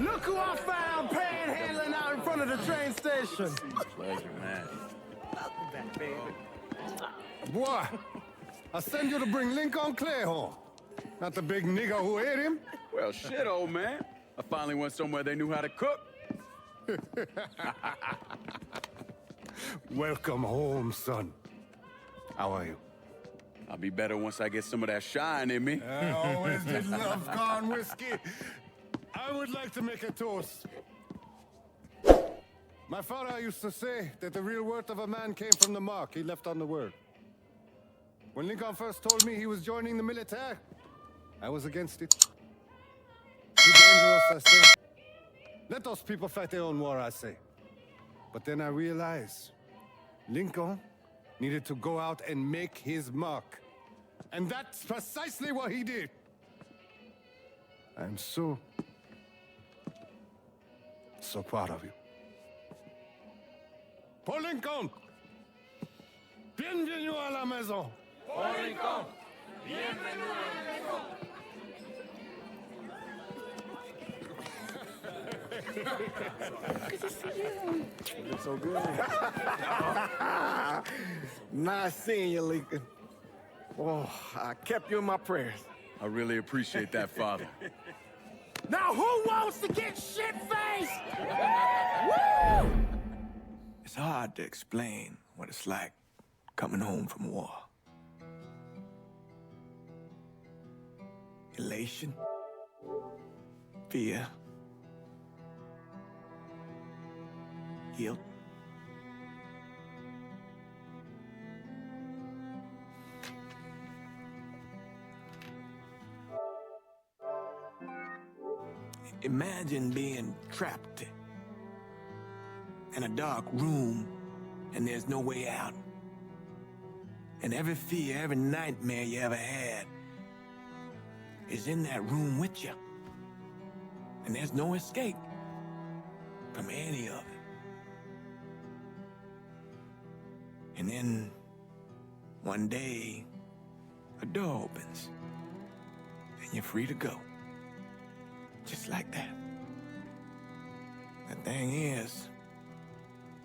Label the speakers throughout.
Speaker 1: Look who I found panhandling out in front of the train station.
Speaker 2: Pleasure, man.
Speaker 1: Boy, I send you to bring Lincoln Clayhorn. Not the big nigger who ate him.
Speaker 2: Well, shit, old man. I finally went somewhere they knew how to cook.
Speaker 1: Welcome home, son. How are you?
Speaker 2: I'll be better once I get some of that shine in me.
Speaker 1: I always did love corn whiskey. I would like to make a toast. My father used to say that the real worth of a man came from the mark he left on the world. When Lincoln first told me he was joining the military, I was against it. Too dangerous, I say. Let those people fight their own war, I say. But then I realized Lincoln needed to go out and make his mark. And that's precisely what he did. I'm so proud of you. Paul Lincoln! Bienvenue à la maison!
Speaker 3: Paul Lincoln! Bienvenue à la maison!
Speaker 1: Good to see you. You look so good.
Speaker 4: Nice seeing you, Lincoln. Oh, I kept you in my prayers.
Speaker 2: I really appreciate that, Father.
Speaker 1: Now who wants to get shit-faced? Woo!
Speaker 5: It's hard to explain what it's like coming home from war. Elation, fear, guilt. Imagine being trapped in a dark room and there's no way out. And every fear, every nightmare you ever had is in that room with you. And there's no escape from any of it. And then one day, a door opens and you're free to go. Just like that. The thing is,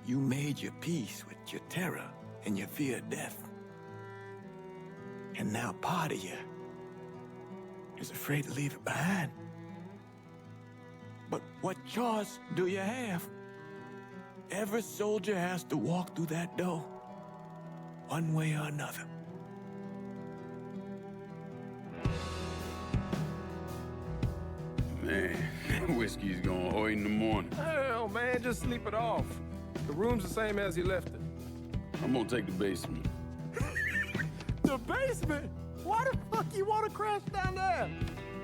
Speaker 5: you made your peace with your terror and your fear of death. And now part of you is afraid to leave it behind. But what choice do you have? Every soldier has to walk through that door, one way or another.
Speaker 2: Man, whiskey's going oi in the morning.
Speaker 6: Hell, man, just sleep it off. The room's the same as you left it.
Speaker 2: I'm gonna take the basement.
Speaker 6: The basement? Why the fuck you want to crash down there?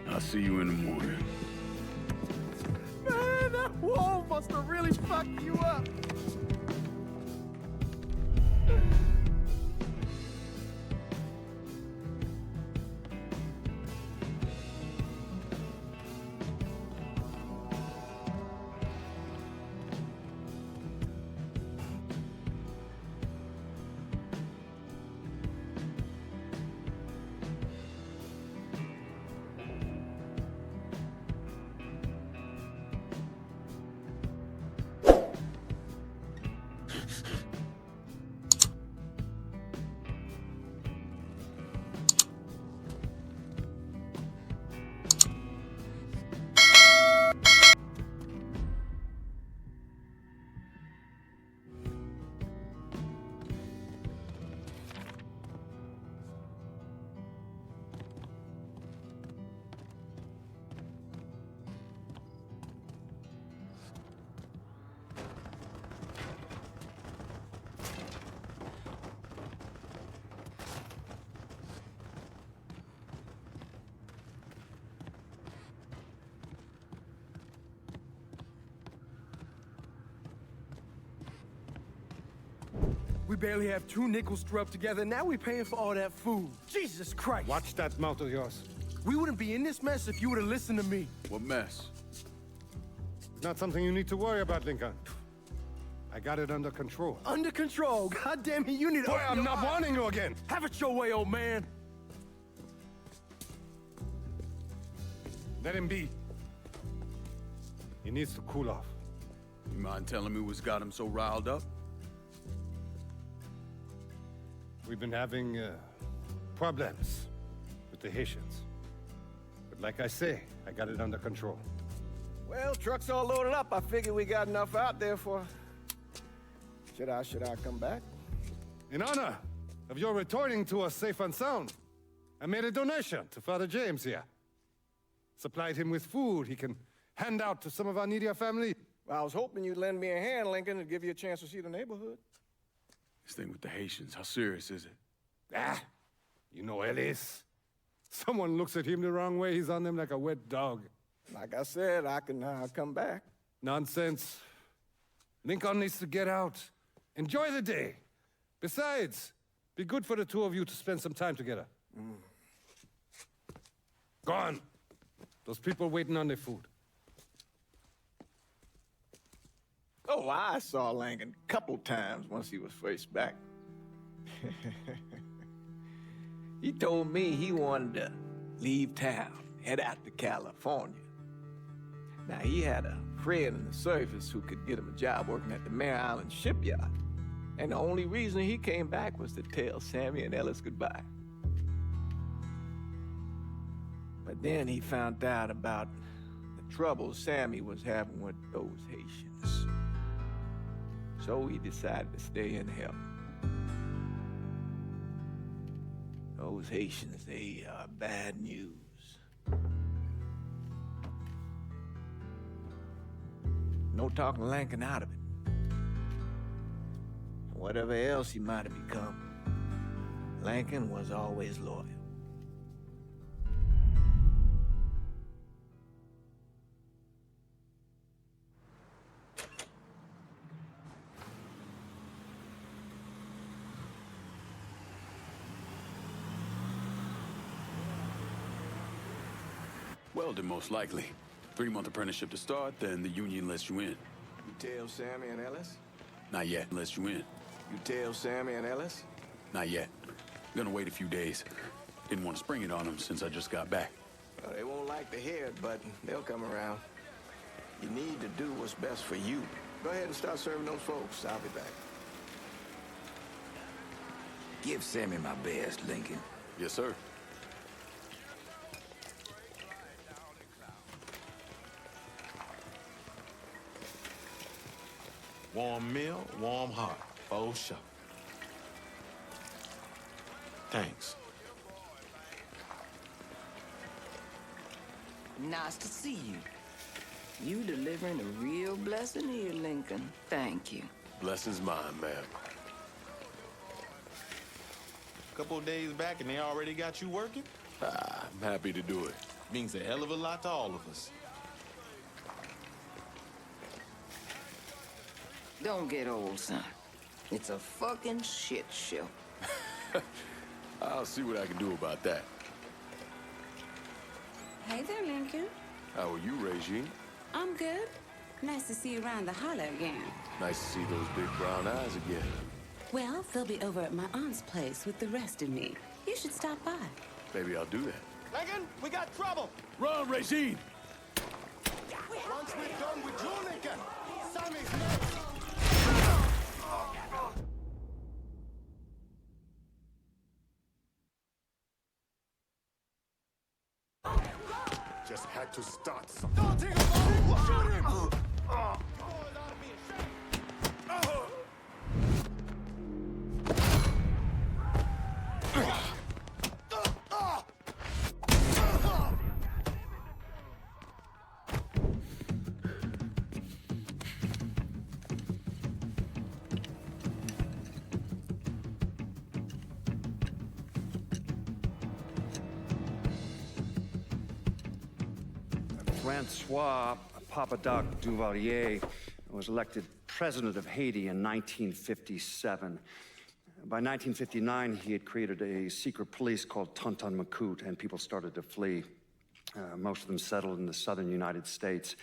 Speaker 2: I'll see you in the morning.
Speaker 6: Man, that wall must have really fucked you up. We barely have 2 nickels to rub together. Now we're paying for all that food. Jesus Christ.
Speaker 1: Watch that mouth of yours.
Speaker 6: We wouldn't be in this mess if you would have listened to me.
Speaker 2: What mess?
Speaker 1: It's not something you need to worry about, Lincoln. I got it under control.
Speaker 6: Under control. God damn it, you need to...
Speaker 1: Boy, I'm not warning you again.
Speaker 6: Have it your way, old man.
Speaker 1: Let him be. He needs to cool off.
Speaker 2: You mind telling me what's got him so riled up?
Speaker 1: We've been having problems with the Haitians. But like I say, I got it under control.
Speaker 4: Well, truck's all loaded up. I figure we got enough out there for... Should I come back?
Speaker 1: In honor of your returning to us safe and sound, I made a donation to Father James here. Supplied him with food he can hand out to some of our needier family.
Speaker 4: Well, I was hoping you'd lend me a hand, Lincoln, and give you a chance to see the neighborhood.
Speaker 2: This thing with the Haitians, how serious is it?
Speaker 1: Ah, you know Ellis. Someone looks at him the wrong way, he's on them like a wet dog.
Speaker 4: Like I said, I can come back.
Speaker 1: Nonsense. Lincoln needs to get out. Enjoy the day. Besides, be good for the two of you to spend some time together. Go on. Those people waiting on their food.
Speaker 4: Oh, I saw Lincoln a couple times once he was first back. He told me he wanted to leave town, head out to California. Now, he had a friend in the service who could get him a job working at the Mare Island shipyard. And the only reason he came back was to tell Sammy and Ellis goodbye. But then he found out about the trouble Sammy was having with those Haitians. So he decided to stay and help. Those Haitians, they are bad news. No talking Lincoln out of it. Whatever else he might have become, Lincoln was always loyal.
Speaker 2: Well, then most likely. 3-month apprenticeship to start, then the union lets you in.
Speaker 4: You tell Sammy and Ellis?
Speaker 2: Not yet, lets you in.
Speaker 4: You tell Sammy and Ellis?
Speaker 2: Not yet. Gonna wait a few days. Didn't want to spring it on them since I just got back.
Speaker 4: Well, they won't like to hear it, but they'll come around. You need to do what's best for you. Go ahead and start serving those folks. I'll be back.
Speaker 7: Give Sammy my best, Lincoln.
Speaker 2: Yes, sir.
Speaker 8: Warm meal, warm heart, for sure. Thanks.
Speaker 9: Nice to see you. You delivering a real blessing here, Lincoln. Thank you.
Speaker 8: Blessing's mine, ma'am. Couple of days back and they already got you working?
Speaker 2: I'm happy to do it.
Speaker 8: Means a hell of a lot to all of us.
Speaker 9: Don't get old, son. It's a fucking shit show.
Speaker 2: I'll see what I can do about that.
Speaker 10: Hey there, Lincoln.
Speaker 2: How are you, Regine?
Speaker 10: I'm good. Nice to see you around the holler again.
Speaker 2: Nice to see those big brown eyes again.
Speaker 10: Well, they'll be over at my aunt's place with the rest of me. You should stop by.
Speaker 2: Maybe I'll do that.
Speaker 4: Lincoln, we got trouble!
Speaker 2: Run, Regine!
Speaker 1: Once we're done with you, Lincoln, Sammy's next.
Speaker 3: Just had to start something.
Speaker 1: Don't think about it! Shoot him!
Speaker 11: Francois Papadoc Duvalier was elected president of Haiti in 1957. By 1959, he had created a secret police called Tonton Macoute, and people started to flee. Most of them settled in the southern United States.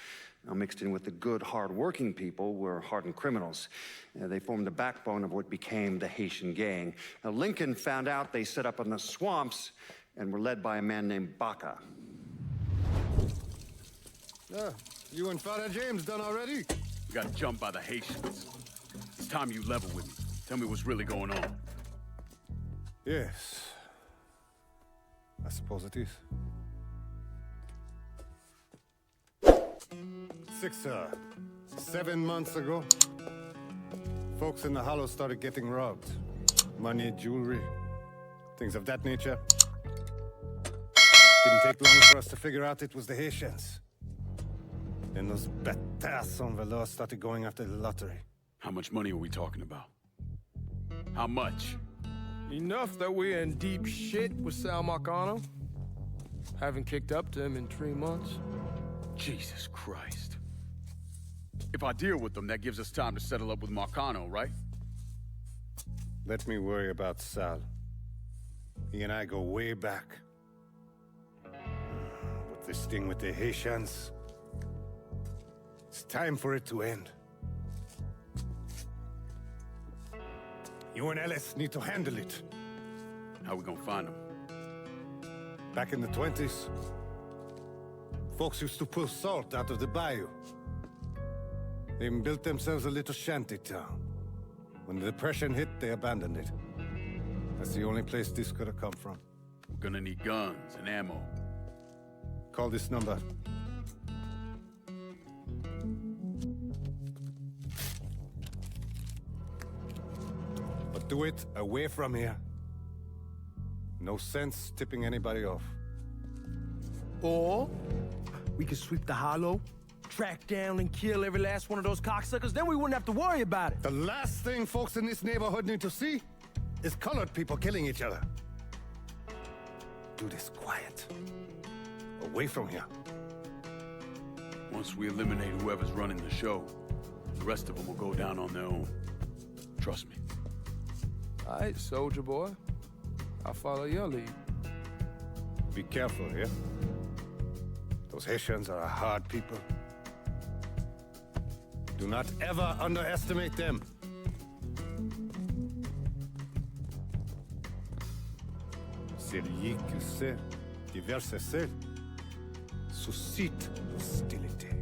Speaker 11: Now, mixed in with the good, hard-working people were hardened criminals. They formed the backbone of what became the Haitian gang. Now, Lincoln found out they set up in the swamps and were led by a man named Baca.
Speaker 1: You and Father James done already?
Speaker 2: We got jumped by the Haitians. It's time you level with me. Tell me what's really going on.
Speaker 1: Yes. I suppose it is. 7 months ago, folks in the Hollow started getting robbed. Money, jewelry, things of that nature. Didn't take long for us to figure out it was the Haitians. Then those bâtards en velours started going after the lottery.
Speaker 2: How much money are we talking about? How much?
Speaker 6: Enough that we're in deep shit with Sal Marcano. Haven't kicked up to him in 3 months.
Speaker 2: Jesus Christ. If I deal with them, that gives us time to settle up with Marcano, right?
Speaker 1: Let me worry about Sal. He and I go way back. But this thing with the Haitians, it's time for it to end. You and Ellis need to handle it.
Speaker 2: How we gonna find them?
Speaker 1: Back in the 20s, folks used to pull salt out of the bayou. They even built themselves a little shanty town. When the Depression hit, they abandoned it. That's the only place this could have come from.
Speaker 2: We're gonna need guns and ammo.
Speaker 1: Call this number. But do it away from here. No sense tipping anybody off.
Speaker 6: Or we could sweep the Hollow, track down and kill every last one of those cocksuckers, then we wouldn't have to worry about it.
Speaker 1: The last thing folks in this neighborhood need to see is colored people killing each other. Do this quiet. Away from here.
Speaker 2: Once we eliminate whoever's running the show, the rest of them will go down on their own. Trust me.
Speaker 6: All right, soldier boy. I'll follow your lead.
Speaker 1: Be careful here. Those Haitians are a hard people. Do not ever underestimate them. Celui qui sait diverser suscite l'hostilité.